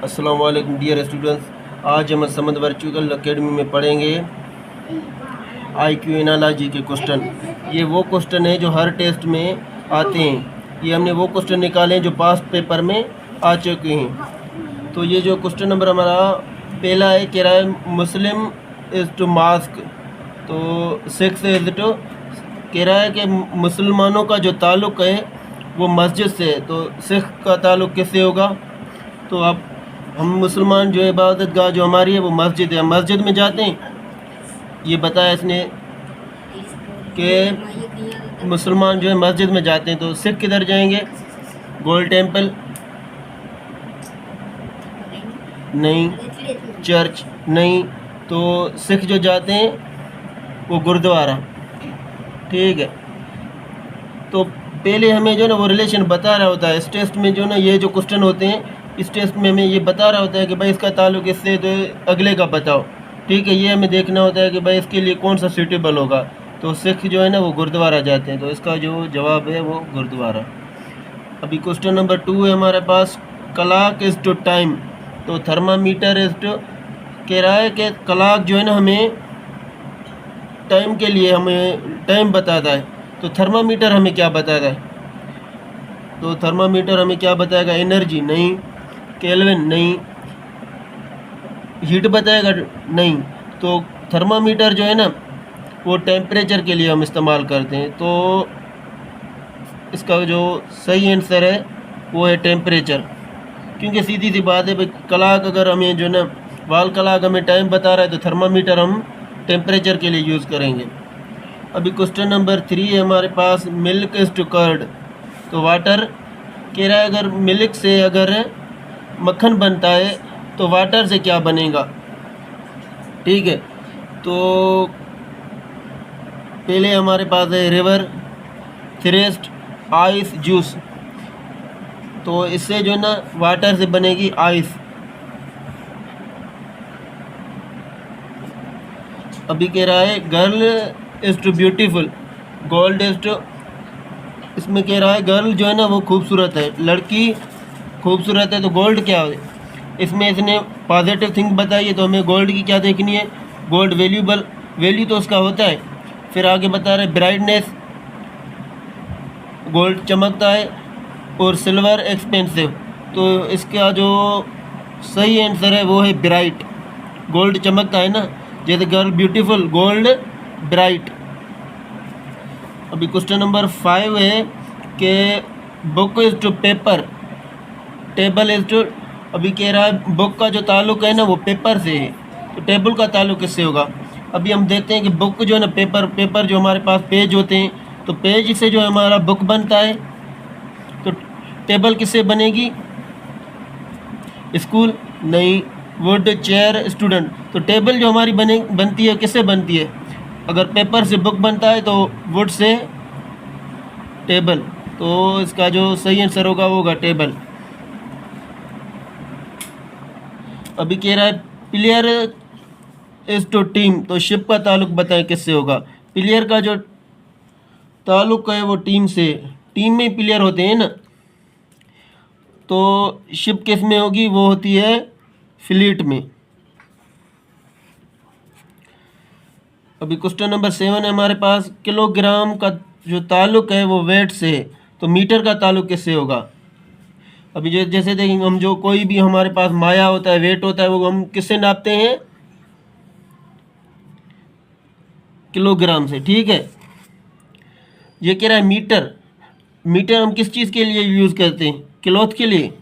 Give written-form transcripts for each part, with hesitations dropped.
अस्सलाम वालेकुम dear students. आज हम समद वर्चुअल अकेडमी में पढ़ेंगे IQ एनालॉजी के क्वेश्चन। ये वो क्वेश्चन है जो हर टेस्ट में आते हैं। ये हमने वो क्वेश्चन निकाले हैं जो पास्ट पेपर में आ चुके हैं। तो ये जो क्वेश्चन नंबर हमारा पहला है, कह रहा है मुस्लिम इज़ टू मास्क। तो 6 इज़ टू, कह रहा है कि मुसलमानों का जो ताल्लुक़ है वो मस्जिद से है। तो सिख का ताल्लुक़ किससे होगा? तो आप हम मुसलमान जो इबादत गाह जो हमारी है वो मस्जिद है, हम मस्जिद में जाते हैं। ये बताया इसने कि मुसलमान जो है मस्जिद में जाते हैं। तो सिख किधर जाएंगे? गोल्ड टेम्पल नहीं, चर्च नहीं। तो सिख जो जाते हैं वो गुरुद्वारा। ठीक है, तो पहले हमें जो है ना वो रिलेशन बता रहा होता है। इस टेस्ट में जो ना ये जो क्वेश्चन होते हैं, इस टेस्ट में हमें ये बता रहा होता है कि भाई इसका ताल्लुक़ इससे, तो अगले का बताओ। ठीक है, ये हमें देखना होता है कि भाई इसके लिए कौन सा सूटेबल होगा। तो सिख जो है ना वो गुरुद्वारा जाते हैं, तो इसका जो जवाब है वो गुरुद्वारा। अभी क्वेश्चन नंबर 2 है हमारे पास, क्लॉक इज़ टू टाइम। तो थर्मामीटर इज़ टू, कह रहा है कि क्लॉक जो है ना हमें टाइम के लिए हमें टाइम बताता है। तो थर्मामीटर हमें क्या बताता है? तो थर्मामीटर हमें क्या बताएगा? एनर्जी नहीं, केल्विन नहीं, हीट बताएगा नहीं। तो थर्मामीटर जो है ना वो टेम्परेचर के लिए हम इस्तेमाल करते हैं। तो इसका जो सही आंसर है वो है टेम्परेचर। क्योंकि सीधी सी बात है भाई, क्लॉक अगर हमें जो ना वाल क्लॉक हमें टाइम बता रहा है तो थर्मामीटर हम टेम्परेचर के लिए यूज़ करेंगे। अभी क्वेश्चन नंबर 3 है हमारे पास, मिल्क इज़ टू कर्ड। तो वाटर, कह रहा है अगर मिल्क से अगर मक्खन बनता है तो वाटर से क्या बनेगा? ठीक है, तो पहले हमारे पास है रिवर, थ्रेस्ट, आइस, जूस। तो इससे जो है ना वाटर से बनेगी आइस। अभी कह रहा है girl is to beautiful, gold is to, इसमें कह रहा है गर्ल जो है ना वो खूबसूरत है, लड़की खूबसूरत है। तो गोल्ड क्या है? इसमें इसने पॉजिटिव थिंग बताई है, तो हमें गोल्ड की क्या देखनी है? गोल्ड वैल्यूबल, वैल्यू तो उसका होता है। फिर आगे बता रहे ब्राइटनेस, गोल्ड चमकता है, और सिल्वर एक्सपेंसिव। तो इसका जो सही आंसर है वो है ब्राइट। गोल्ड चमकता है ना, जैसे गर्ल ब्यूटीफुल, गोल्ड ब्राइट। अभी क्वेश्चन नंबर 5 है कि book is to paper, table is to. अभी कह रहा है बुक का जो ताल्लुक़ है ना वो पेपर से है, तो टेबल का ताल्लुक़ किससे होगा? अभी हम देखते हैं कि बुक जो है ना पेपर जो हमारे पास पेज होते हैं, तो पेज से जो हमारा बुक बनता है। तो टेबल किससे बनेगी? स्कूल नहीं, वुड, चेयर, स्टूडेंट। तो टेबल जो हमारी बनती है किससे बनती है? अगर पेपर से बुक बनता है तो वुड से टेबल। तो इसका जो सही आंसर होगा वो होगा टेबल। अभी कह रहा है प्लेयर इज़ टू टीम। तो शिप का ताल्लुक़ बताएं किससे होगा? प्लेयर का जो ताल्लुक़ है वो टीम से, टीम में प्लेयर होते हैं ना। तो शिप किस में होगी? वो होती है फ्लीट में। अभी क्वेश्चन नंबर 7 है हमारे पास, किलोग्राम का जो ताल्लुक़ है वो वेट से है, तो मीटर का ताल्लुक़ किससे होगा? अभी जैसे देखेंगे हम, जो कोई भी हमारे पास माया होता है, वेट होता है, वो हम किससे नापते हैं? किलोग्राम से। ठीक है, ये कह रहा है मीटर। मीटर हम किस चीज़ के लिए यूज़ करते हैं? क्लॉथ के लिए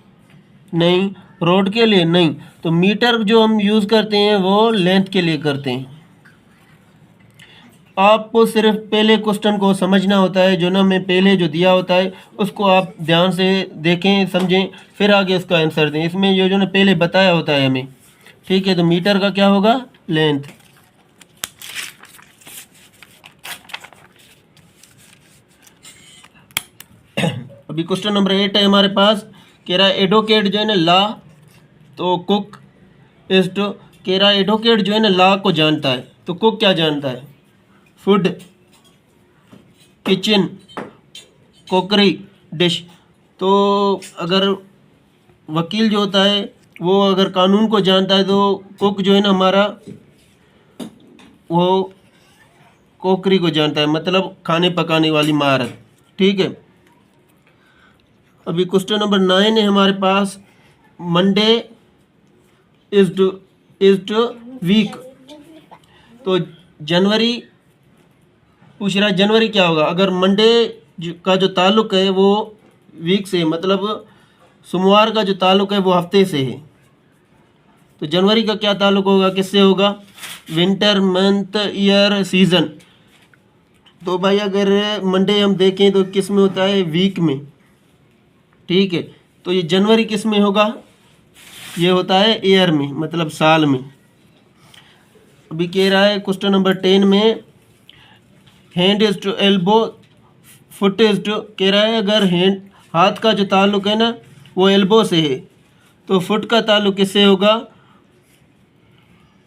नहीं, रोड के लिए नहीं। तो मीटर जो हम यूज़ करते हैं वो लेंथ के लिए करते हैं। आपको सिर्फ पहले क्वेश्चन को समझना होता है, जो ना मैं पहले जो दिया होता है उसको आप ध्यान से देखें, समझें, फिर आगे इसका आंसर दें। इसमें ये जो ना पहले बताया होता है हमें। ठीक है, तो मीटर का क्या होगा? लेंथ। अभी क्वेश्चन नंबर 8 है हमारे पास, कह रहा है एडवोकेट जो है ना लॉ, तो कुक इज टू, कह रहा है एडवोकेट जो है ना लॉ को जानता है, तो कुक क्या जानता है? फूड, किचन, कुकरी, डिश। तो अगर वकील जो होता है वो अगर कानून को जानता है तो कुक जो है ना हमारा वो कोकरी को जानता है, मतलब खाने पकाने वाली महारत। ठीक है, अभी क्वेश्चन नंबर 9 है हमारे पास, मंडे इज टू वीक। तो जनवरी पूछ रहा है जनवरी क्या होगा। अगर मंडे का जो ताल्लुक है वो वीक से, मतलब सोमवार का जो ताल्लुक है वो हफ्ते से है, तो जनवरी का क्या ताल्लुक होगा, किससे होगा, विंटर, मंथ, ईयर, सीजन। तो भाई अगर मंडे हम देखें तो किस में होता है, वीक में। ठीक है, तो ये जनवरी किस में होगा, ये होता है ईयर में, मतलब साल में। अभी कह रहा है क्वेश्चन नंबर 10 में, hand is to elbow, foot is to, कह रहा है अगर हैंड हाथ का जो ताल्लुक है ना वो एल्बो से है, तो फुट का ताल्लुक किससे होगा,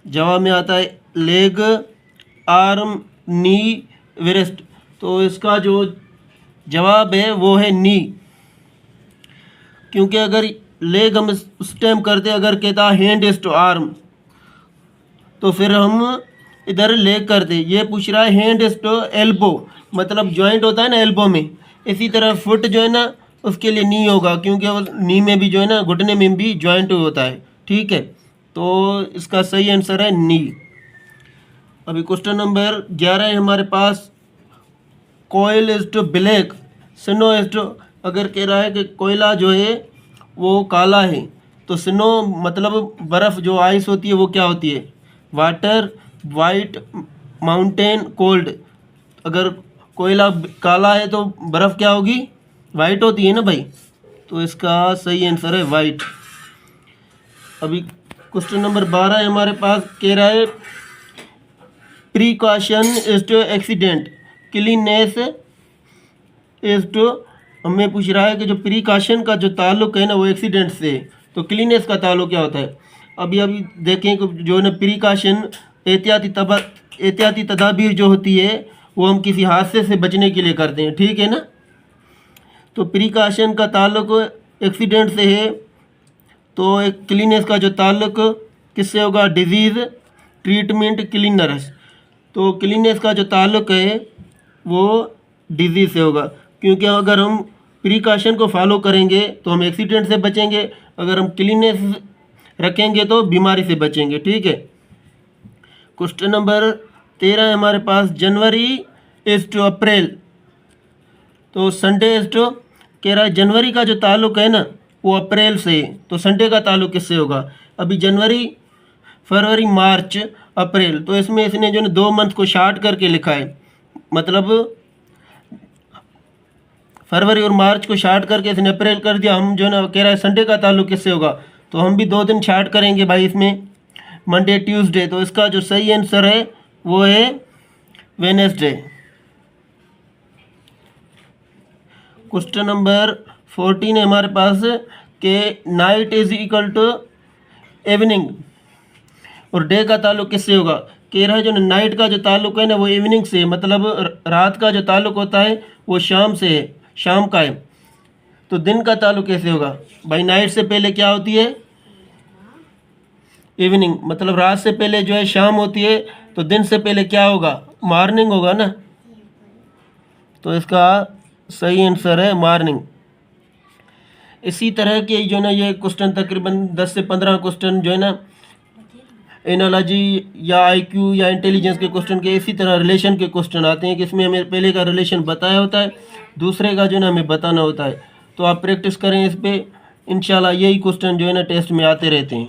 जवाब में आता है लेग, आर्म, नी, वेस्ट। तो इसका जो जवाब है वो है नी, क्योंकि अगर लेग हम उस टाइम करते, अगर कहता हैंड इज टू आर्म तो फिर हम इधर लेग करते। ये पूछ रहा है हैंड इज टू एल्बो, मतलब जॉइंट होता है ना एल्बो में, इसी तरह फुट जो है ना उसके लिए नी होगा, क्योंकि वो नी में भी जो है ना घुटने में भी जॉइंट होता है। ठीक है, तो इसका सही आंसर है नी। अभी क्वेश्चन नंबर 11 है हमारे पास, koel is too black, snow is too, अगर कह रहा है कि कोयला जो है वो काला है, तो स्नो मतलब बर्फ़ जो आइस होती है वो क्या होती है, वाटर, वाइट, माउंटेन, कोल्ड। अगर कोयला काला है तो बर्फ़ क्या होगी, वाइट होती है ना भाई, तो इसका सही आंसर है वाइट। अभी क्वेश्चन नंबर 12 है हमारे पास, कह रहा है precaution is to accident, cleanness is to, हमें पूछ रहा है कि जो प्रिकॉशन का जो ताल्लुक है ना वो एक्सीडेंट से, तो क्लीननेस का ताल्लुक क्या होता है। अभी देखें कि जो ना प्रिकॉशन एहतियाती तदाबीर जो होती है वो हम किसी हादसे से बचने के लिए करते हैं। ठीक है ना, तो प्रिकॉशन का ताल्लुक एक्सीडेंट से है, तो एक क्लीननेस का जो ताल्लुक किससे होगा, डिजीज़, ट्रीटमेंट, क्लीननेस। तो क्लीननेस का जो ताल्लुक है वो डिजीज़ से होगा, क्योंकि अगर हम प्रिकॉशन को फॉलो करेंगे तो हम एक्सीडेंट से बचेंगे, अगर हम क्लीननेस रखेंगे तो बीमारी से बचेंगे। ठीक है, क्वेश्चन नंबर 13 है हमारे पास, जनवरी इज टू अप्रैल, तो संडे इज टू, कह रहा है जनवरी का जो ताल्लुक है ना वो अप्रैल से, तो संडे का ताल्लुक किससे होगा। अभी जनवरी, फरवरी, मार्च, अप्रैल, तो इसमें इसने जो है 2 मंथ को शार्ट करके लिखा है, मतलब फरवरी और मार्च को शार्ट करके इसने अप्रैल कर दिया। हम जो है ना कह रहा है संडे का ताल्लुक किससे होगा, तो हम भी 2 दिन शार्ट करेंगे भाई इसमें, मंडे, ट्यूसडे। तो इसका जो सही आंसर है वो है वेडनेसडे। क्वेश्चन नंबर 14 है हमारे पास कि night is equal to evening, और डे का ताल्लुक किससे होगा। कह रहा है जो नाइट का जो ताल्लुक है ना वो इवनिंग से, मतलब रात का जो ताल्लुक होता है वो शाम से है, शाम का है। तो दिन का ताल्लुक कैसे होगा भाई, नाइट से पहले क्या होती है, इवनिंग, मतलब रात से पहले जो है शाम होती है, तो दिन से पहले क्या होगा, मॉर्निंग होगा ना, तो इसका सही आंसर है मॉर्निंग। इसी तरह के जो है ना ये क्वेश्चन तकरीबन 10 से 15 क्वेश्चन जो है ना एनालॉजी या आईक्यू या इंटेलिजेंस के क्वेश्चन के इसी तरह रिलेशन के क्वेश्चन आते हैं कि इसमें हमें पहले का रिलेशन बताया होता है, दूसरे का जो है ना हमें बताना होता है। तो आप प्रैक्टिस करें इस पर, इंशाल्लाह यही क्वेश्चन जो है ना टेस्ट में आते रहते हैं।